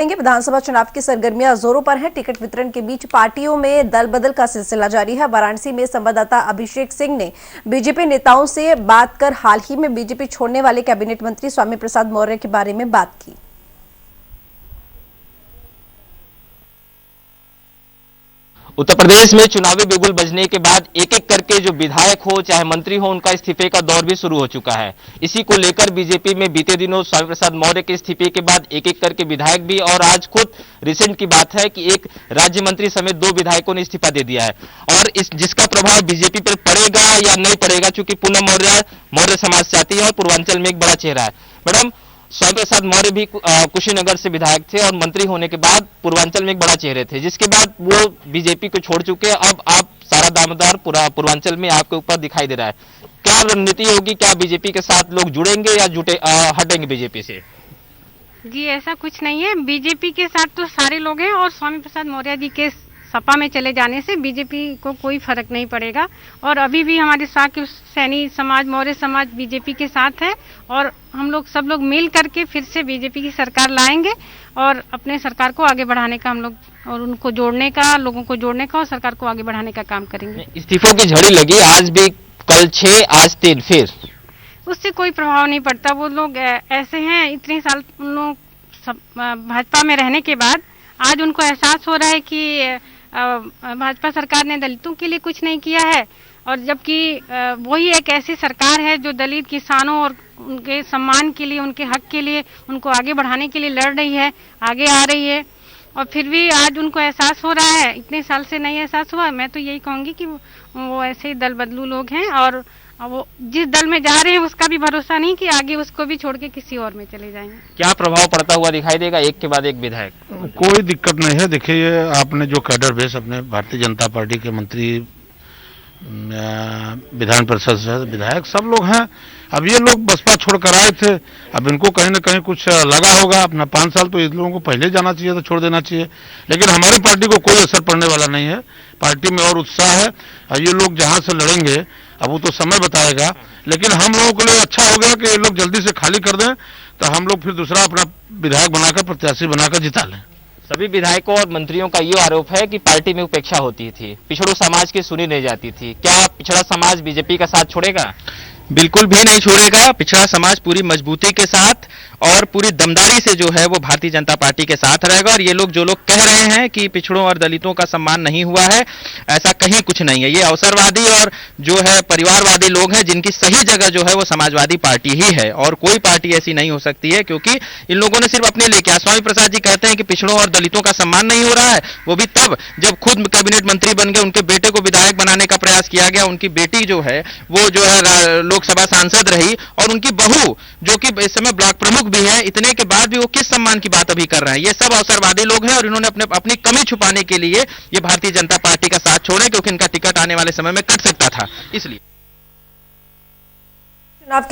विधानसभा चुनाव की सरगर्मियां जोरों पर हैं। टिकट वितरण के बीच पार्टियों में दल बदल का सिलसिला जारी है। वाराणसी में संवाददाता अभिषेक सिंह ने बीजेपी नेताओं से बात कर हाल ही में बीजेपी छोड़ने वाले कैबिनेट मंत्री स्वामी प्रसाद मौर्य के बारे में बात की। उत्तर प्रदेश में चुनावी बिगुल बजने के बाद एक एक करके जो विधायक हो चाहे मंत्री हो उनका इस्तीफे का दौर भी शुरू हो चुका है। इसी को लेकर बीजेपी में बीते दिनों स्वामी प्रसाद मौर्य के इस्तीफे के बाद एक एक करके विधायक भी, और आज खुद रिसेंट की बात है कि एक राज्य मंत्री समेत 2 विधायकों ने इस्तीफा दे दिया है। और जिसका प्रभाव बीजेपी पर पड़ेगा या नहीं पड़ेगा, चूंकि पूनम मौर्य समाज से आती है और पूर्वांचल में एक बड़ा चेहरा है। मैडम, स्वामी प्रसाद मौर्य भी कुशीनगर से विधायक थे और मंत्री होने के बाद पूर्वांचल में एक बड़ा चेहरे थे, जिसके बाद वो बीजेपी को छोड़ चुके। अब आप सारा दामोदर पूरा पूर्वांचल में आपके ऊपर दिखाई दे रहा है। क्या रणनीति होगी? क्या बीजेपी के साथ लोग जुड़ेंगे या हटेंगे बीजेपी से? जी, ऐसा कुछ नहीं है। बीजेपी के साथ तो सारे लोग हैं और स्वामी प्रसाद मौर्य जी के सपा में चले जाने से बीजेपी को कोई फर्क नहीं पड़ेगा। और अभी भी हमारे साथ सैनी समाज, मौर्य समाज बीजेपी के साथ है और हम लोग सब लोग मिल करके फिर से बीजेपी की सरकार लाएंगे और अपने सरकार को आगे बढ़ाने का हम लोग और उनको जोड़ने का, लोगों को जोड़ने का और सरकार को आगे बढ़ाने का काम करेंगे। इस्तीफों की झड़ी लगी, आज भी, कल 6, आज 3 फिर। उससे कोई प्रभाव नहीं पड़ता। वो लोग ऐसे हैं, इतने साल उन लोग भाजपा में रहने के बाद आज उनको एहसास हो रहा है कि भाजपा सरकार ने दलितों के लिए कुछ नहीं किया है, और जबकि वही एक ऐसी सरकार है जो दलित किसानों और उनके सम्मान के लिए, उनके हक के लिए, उनको आगे बढ़ाने के लिए लड़ रही है, आगे आ रही है। और फिर भी आज उनको एहसास हो रहा है, इतने साल से नहीं एहसास हुआ। मैं तो यही कहूँगी कि वो ऐसे ही दल बदलू लोग हैं और वो जिस दल में जा रहे हैं उसका भी भरोसा नहीं कि आगे उसको भी छोड़ के किसी और में चले जाएंगे। क्या प्रभाव पड़ता हुआ दिखाई देगा एक के बाद एक विधायक? कोई दिक्कत नहीं है। देखिए, ये आपने जो कैडर बेस अपने भारतीय जनता पार्टी के मंत्री, विधान परिषद से विधायक सब लोग हैं। अब ये लोग बसपा छोड़कर आए थे, अब इनको कहीं ना कहीं कुछ लगा होगा। अपना 5 साल तो इन लोगों को पहले जाना चाहिए था, छोड़ देना चाहिए। लेकिन हमारी पार्टी को कोई असर पड़ने वाला नहीं है। पार्टी में और उत्साह है और ये लोग जहां से लड़ेंगे अब वो तो समय बताएगा। लेकिन हम लोगों के लिए अच्छा हो गया कि ये लोग जल्दी से खाली कर दें, तो हम लोग फिर दूसरा अपना विधायक बनाकर, प्रत्याशी बनाकर जिता लें। सभी विधायकों और मंत्रियों का ये आरोप है कि पार्टी में उपेक्षा होती थी, पिछड़ों समाज की सुनी नहीं जाती थी। क्या पिछड़ा समाज बीजेपी का साथ छोड़ेगा? बिल्कुल भी नहीं छोड़ेगा। पिछड़ा समाज पूरी मजबूती के साथ और पूरी दमदारी से जो है वो भारतीय जनता पार्टी के साथ रहेगा। और ये लोग जो लोग कह रहे हैं कि पिछड़ों और दलितों का सम्मान नहीं हुआ है, ऐसा कहीं कुछ नहीं है। ये अवसरवादी और जो है परिवारवादी लोग हैं, जिनकी सही जगह जो है वो समाजवादी पार्टी ही है और कोई पार्टी ऐसी नहीं हो सकती है, क्योंकि इन लोगों ने सिर्फ अपने लिए किया। स्वामी प्रसाद जी कहते हैं कि पिछड़ों और दलितों का सम्मान नहीं हो रहा है, वो भी तब जब खुद कैबिनेट मंत्री बन गए, उनके बेटे को विधायक बनाने का प्रयास किया गया। उनकी बेटी जो है वो जो है लोकसभा सांसद रही और उनकी बहू जो कि इस समय ब्लॉक प्रमुख भी है। इतने के बाद भी वो किस सम्मान की बात अभी कर रहे हैं? ये सब अवसरवादी लोग हैं और इन्होंने अपनी कमी छुपाने के लिए ये भारतीय जनता पार्टी का साथ छोड़े, क्योंकि इनका टिकट आने वाले समय में कट सकता था, इसलिए। चुनाव की